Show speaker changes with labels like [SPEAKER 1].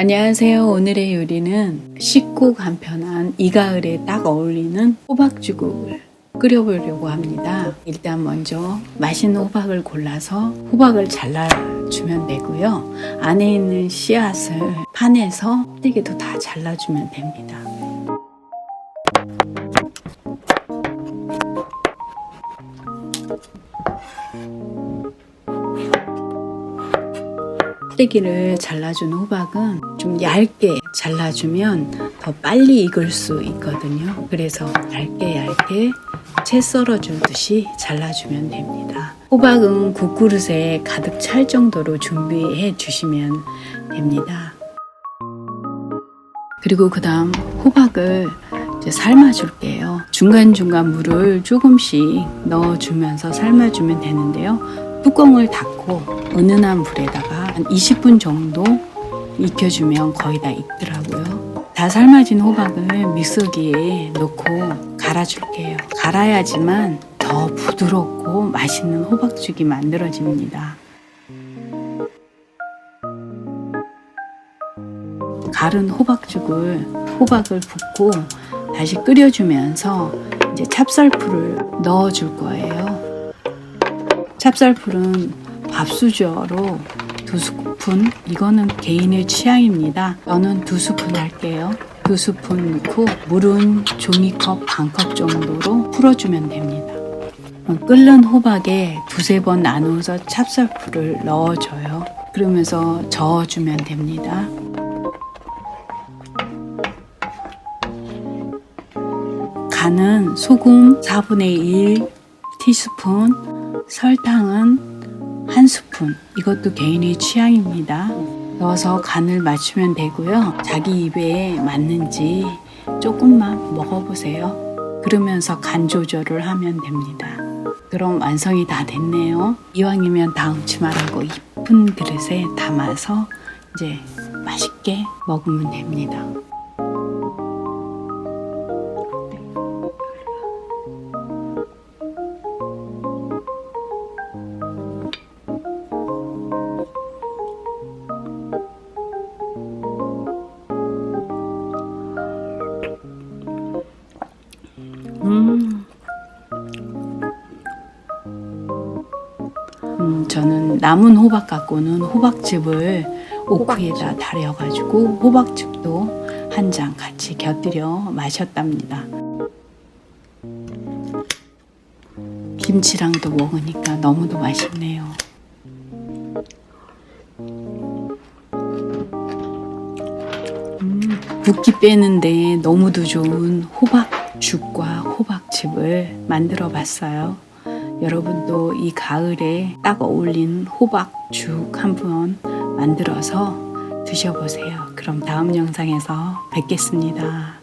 [SPEAKER 1] 안녕하세요. 오늘의 요리는 쉽고 간편한 이 가을에 딱 어울리는 호박죽을 끓여보려고 합니다. 일단 먼저 맛있는 호박을 골라서 호박을 잘라주면 되고요. 안에 있는 씨앗을 파내서 껍데기도 다 잘라주면 됩니다. 껍데기를 잘라준 호박은 좀 얇게 잘라주면 더 빨리 익을 수 있거든요. 그래서 얇게 채 썰어주듯이 잘라주면 됩니다. 호박은 국그릇에 가득 찰 정도로 준비해 주시면 됩니다. 그리고 그 다음 호박을 이제 삶아줄게요. 중간중간 물을 조금씩 넣어주면서 삶아주면 되는데요. 뚜껑을 닫고 은은한 불에다가 한 20분 정도 익혀주면 거의 다 익더라고요. 다 삶아진 호박을 믹서기에 넣고 갈아줄게요. 갈아야지만 더 부드럽고 맛있는 호박죽이 만들어집니다. 갈은 호박을 붓고 다시 끓여주면서 이제 찹쌀풀을 넣어줄 거예요. 찹쌀풀은 밥수저로 2스푼, 이거는 개인의 취향입니다. 저는 2스푼 할게요. 2스푼 넣고 물은 종이컵 반컵 정도로 풀어주면 됩니다. 끓는 호박에 2~3번 나누어서 찹쌀풀을 넣어줘요. 그러면서 저어주면 됩니다. 간은 소금 4분의 1티스푼, 설탕은 1스푼, 이것도 개인의 취향입니다. 넣어서 간을 맞추면 되고요. 자기 입에 맞는지 조금만 먹어보세요. 그러면서 간 조절을 하면 됩니다. 그럼 완성이 다 됐네요. 이왕이면 다음 주말하고 이쁜 그릇에 담아서 이제 맛있게 먹으면 됩니다. 저는 남은 호박 갖고는 호박즙을 오크에다 달여가지고 호박즙도 한 잔 같이 곁들여 마셨답니다. 김치랑도 먹으니까 너무도 맛있네요. 붓기 빼는데 너무도 좋은 호박죽과 호박즙을 만들어 봤어요. 여러분도 이 가을에 딱 어울린 호박죽 한번 만들어서 드셔보세요. 그럼 다음 영상에서 뵙겠습니다.